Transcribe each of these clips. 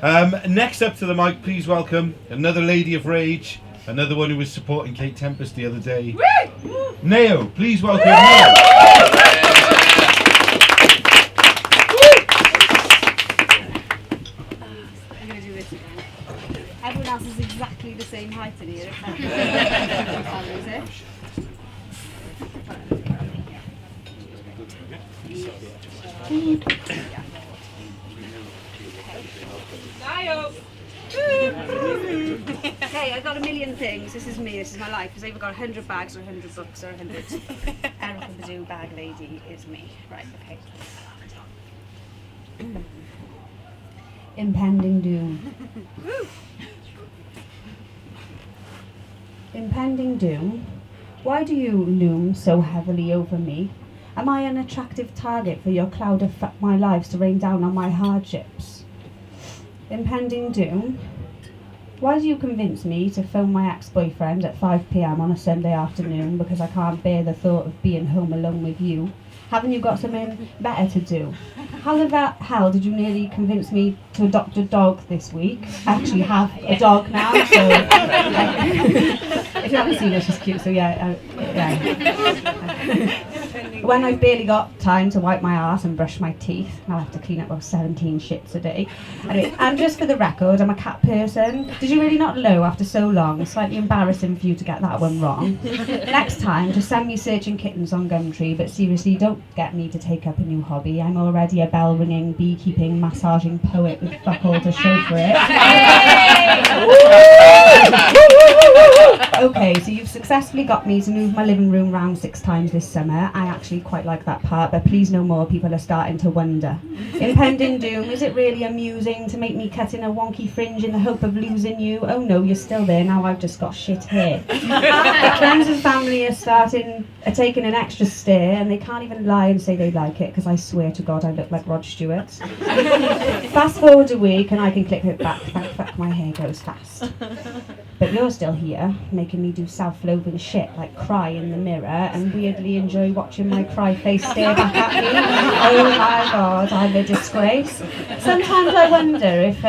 Next up to the mic, please welcome another lady of rage, another one who was supporting Kate Tempest the other day. Nao, please welcome Nao. I'm going to do this again. Everyone else is exactly the same height in here. Okay, I got a million things. This is me, this is my life. Has either got 100 bags or 100 books or 100 Erica Badoo bag lady is me. Right, okay. Impending doom. Impending doom? Why do you loom so heavily over me? Am I an attractive target for your cloud of my lives to rain down on my hardships? Impending doom? Why do you convince me to phone my ex-boyfriend at 5 p.m. on a Sunday afternoon because I can't bear the thought of being home alone with you? Haven't you got something better to do? How the hell did you nearly convince me to adopt a dog this week? I actually have a dog now, so if you haven't seen her, she's cute, so yeah. When I've barely got time to wipe my arse and brush my teeth, I'll have to clean up about 17 shits a day. Anyway, and just for the record, I'm a cat person. Did you really not know after so long? It's slightly embarrassing for you to get that one wrong. Next time, just send me searching kittens on Gumtree, but seriously, don't get me to take up a new hobby. I'm already a bell-ringing, beekeeping, massaging poet with fuck all to show for it. Okay, so you've successfully got me to move my living room round 6 times this summer. I actually quite like that part, but please no more, people are starting to wonder. Impending doom, is it really amusing to make me cut in a wonky fringe in the hope of losing you? Oh no, you're still there, now I've just got shit hair. Friends and family are taking an extra stare, and they can't even lie and say they like it, because I swear to God I look like Rod Stewart. Fast forward a week and I can click it back, thank fuck my hair goes fast. But you're still here, making me do self-loathing shit like cry in the mirror and weirdly enjoy watching my cry face stare back at me. Oh my God, I'm a disgrace. Sometimes I wonder if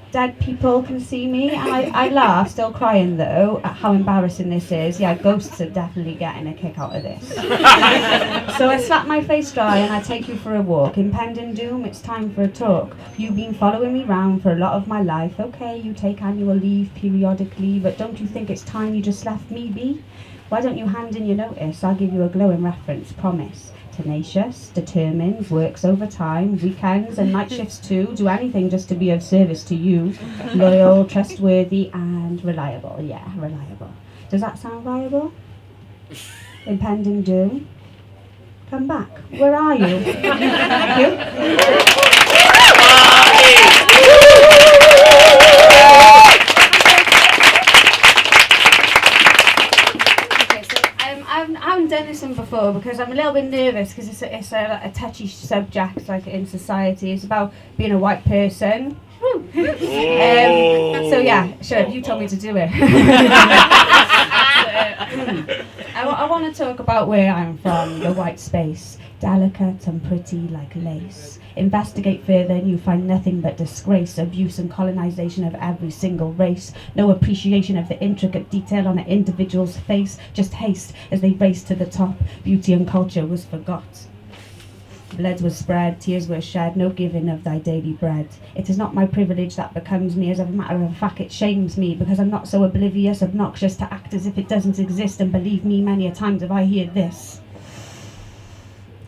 dead people can see me, and I laugh, still crying though, at how embarrassing this is. Yeah, ghosts are definitely getting a kick out of this. So I slap my face dry and I take you for a walk. Impending doom, it's time for a talk. You've been following me round for a lot of my life. Okay, you take annual leave periodically, but don't you think it's time you just left me be? Why don't you hand in your notice? I'll give you a glowing reference, promise. Tenacious, determined, works overtime, weekends and night shifts too, do anything just to be of service to you. Loyal, trustworthy and reliable. Yeah, reliable. Does that sound viable? Impending doom? Come back. Where are you? Thank you. I haven't done this one before because I'm a little bit nervous because it's a touchy subject like in society. It's about being a white person. So yeah, sure, you told me to do it. I want to talk about where I'm from, the white space. Delicate and pretty like lace. Investigate further and you find nothing but disgrace, abuse and colonization of every single race. No appreciation of the intricate detail on an individual's face. Just haste as they race to the top. Beauty and culture was forgot. Blood was spread, tears were shed, no giving of thy daily bread. It is not my privilege that becomes me, as a matter of fact it shames me, because I'm not so oblivious, obnoxious to act as if it doesn't exist, and believe me, many a times have I heard this.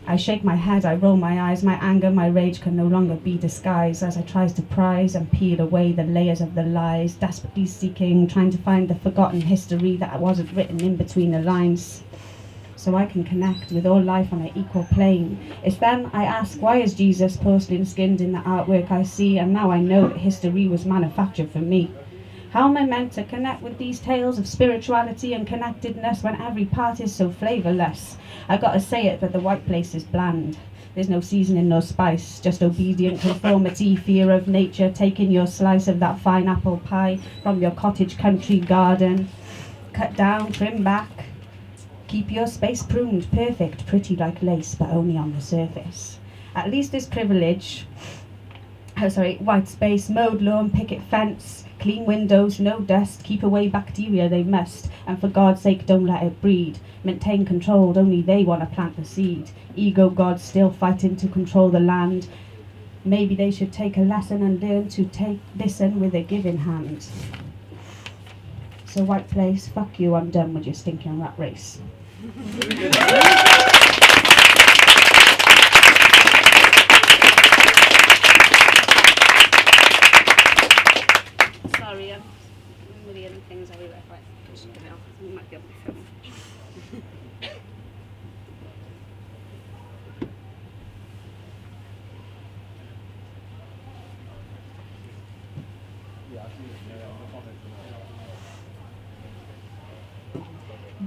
I shake my head, I roll my eyes, my anger, my rage can no longer be disguised, as I tries to prise and peel away the layers of the lies, desperately seeking, trying to find the forgotten history that wasn't written in between the lines. So I can connect with all life on an equal plane. It's then I ask, why is Jesus porcelain skinned in the artwork I see? And now I know that history was manufactured for me. How am I meant to connect with these tales of spirituality and connectedness when every part is so flavourless? I gotta say it, but the white place is bland. There's no seasoning, no spice, just obedient conformity, fear of nature, taking your slice of that fine apple pie from your cottage country garden. Cut down, trim back. Keep your space pruned, perfect, pretty like lace, but only on the surface. At least this privilege white space, mowed lawn, picket fence, clean windows, no dust, keep away bacteria they must, and for God's sake don't let it breed. Maintain control, only they want to plant the seed. Ego gods still fighting to control the land. Maybe they should take a lesson and learn to listen with a giving hand. So white place, fuck you, I'm done with your stinking rat race. Sorry, I'm a million things everywhere. Right, just get it off. You might be able to film.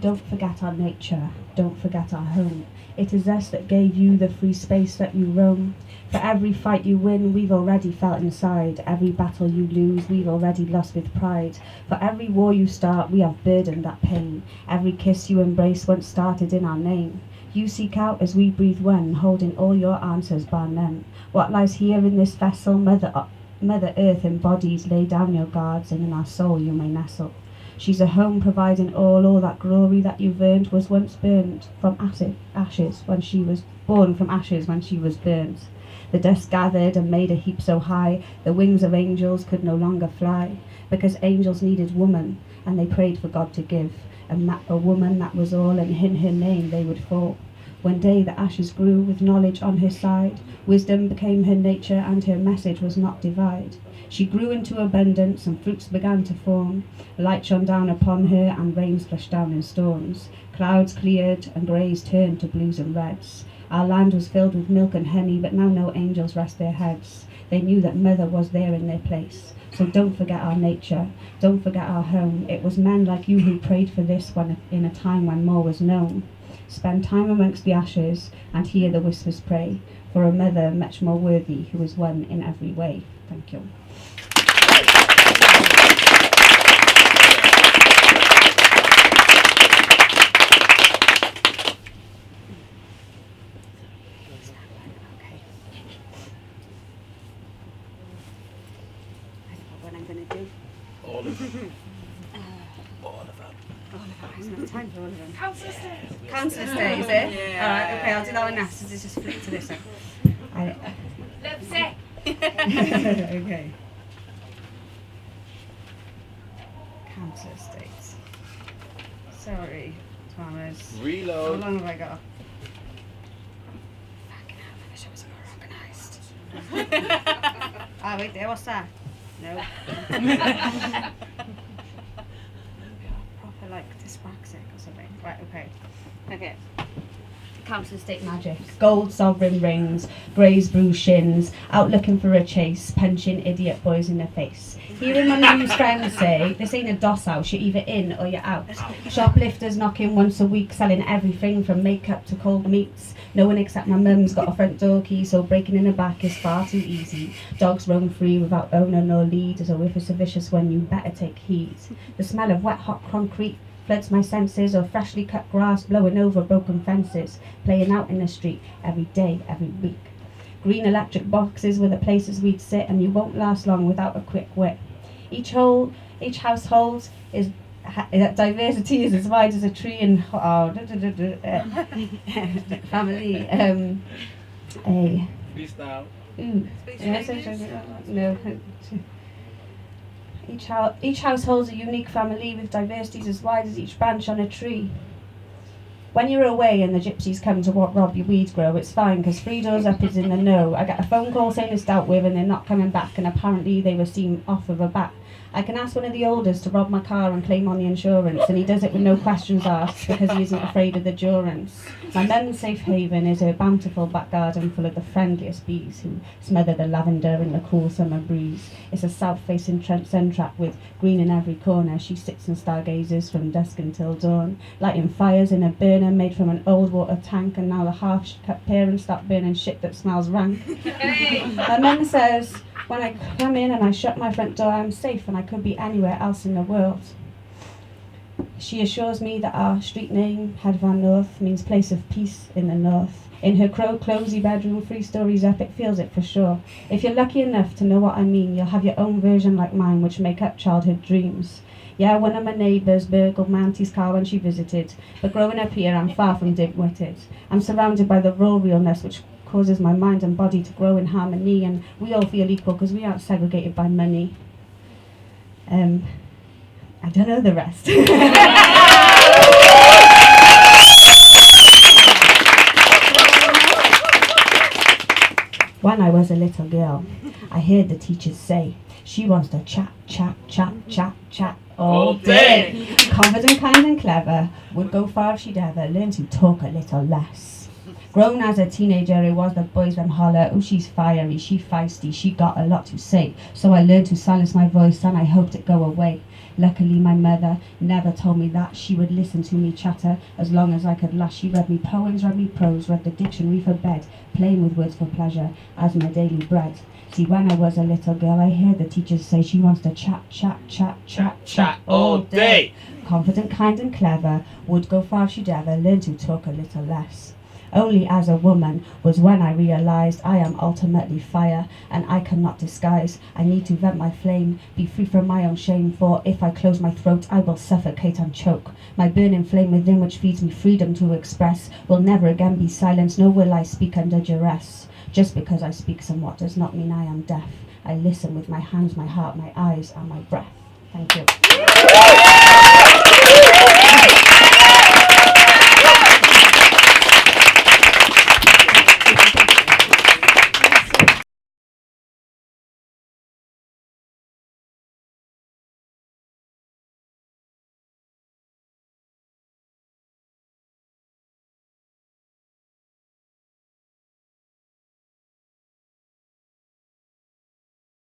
Don't forget our nature, don't forget our home. It is us that gave you the free space that you roam. For every fight you win, we've already felt inside. Every battle you lose, we've already lost with pride. For every war you start, we have burdened that pain. Every kiss you embrace once started in our name. You seek out as we breathe one, holding all your answers bar none. What lies here in this vessel, Mother Earth embodies, lay down your guards, and in our soul you may nestle. She's a home providing all that glory that you've earned was once burned from ashes when she was born from ashes when she was burnt. The dust gathered and made a heap so high, the wings of angels could no longer fly, because angels needed woman, and they prayed for God to give, a woman that was all, and in her name they would fall. One day the ashes grew with knowledge on her side, wisdom became her nature, and her message was not divide. She grew into abundance, and fruits began to form. Light shone down upon her, and rain splashed down in storms. Clouds cleared, and greys turned to blues and reds. Our land was filled with milk and honey, but now no angels rest their heads. They knew that Mother was there in their place. So don't forget our nature, don't forget our home. It was men like you who prayed for this one in a time when more was known. Spend time amongst the ashes, and hear the whispers pray, for a mother much more worthy who is one in every way. Thank you. All of them. All of them. There's no time for all of them. Council stairs. Council stay, is it? Yeah. Alright, okay, I'll do that one next. So just flip to this one. Lipstick. Okay. Council estates. Sorry, Thomas. How Reload. long have I got? Fucking hell, I wish I was more organised. Ah, wait there, what's that? No. Proper like dyspraxic or something. Right, okay. Okay. Council estate magic. Gold sovereign rings, greys bruised shins, out looking for a chase, punching idiot boys in the face. Hearing my mum's friends say, this ain't a doss house, you're either in or you're out. Shoplifters knocking once a week, selling everything from makeup to cold meats. No one except my mum's got a front door key, so breaking in the back is far too easy. Dogs roam free without owner nor lead, so if it's a vicious one, you better take heed. The smell of wet hot concrete floods my senses, or freshly cut grass blowing over broken fences, playing out in the street every day, every week. Green electric boxes were the places we'd sit, and you won't last long without a quick whip. Each household is diversity is as wide as a tree and family. Freestyle. No. Each household's a unique family with diversities as wide as each branch on a tree. When you're away and the gypsies come to rob your weeds grow, it's fine, because 3 doors up is in the know. I get a phone call saying it's dealt with and they're not coming back, and apparently they were seen off with a bat. I can ask one of the olders to rob my car and claim on the insurance, and he does it with no questions asked because he isn't afraid of the durance. My mum's safe haven is her bountiful back garden full of the friendliest bees who smother the lavender in the cool summer breeze. It's a south-facing sun trap with green in every corner. She sits and stargazes from dusk until dawn, lighting fires in a burner made from an old water tank, and now the half-cut parents start burning shit that smells rank. My mum says, when I come in and I shut my front door, I'm safe and I could be anywhere else in the world. She assures me that our street name, Hedvan North, means place of peace in the north. In her cosy bedroom, 3 stories up, it feels it for sure. If you're lucky enough to know what I mean, you'll have your own version like mine, which make up childhood dreams. Yeah, one of my neighbours burgled my auntie's car when she visited, but growing up here, I'm far from dim-witted. I'm surrounded by the raw realness, which causes my mind and body to grow in harmony, and we all feel equal because we aren't segregated by money. I don't know the rest. When I was a little girl, I heard the teachers say, she wants to chat, chat, chat, chat, chat all day. Confident, kind and clever, would go far if she'd ever learn to talk a little less. Grown as a teenager, it was the boys them holler, oh she's fiery, she feisty, she got a lot to say. So I learned to silence my voice and I hoped it'd go away. Luckily my mother never told me that. She would listen to me chatter as long as I could last. She read me poems, read me prose, read the dictionary for bed, playing with words for pleasure as my daily bread. See, when I was a little girl, I heard the teachers say she wants to chat, chat, chat, chat, chat all day. Confident, kind and clever, would go far if she'd ever learn to talk a little less. Only as a woman was when I realised I am ultimately fire and I cannot disguise. I need to vent my flame, be free from my own shame, for if I close my throat I will suffocate and choke. My burning flame within, which feeds me freedom to express, will never again be silenced, nor will I speak under duress. Just because I speak somewhat does not mean I am deaf. I listen with my hands, my heart, my eyes and my breath. Thank you.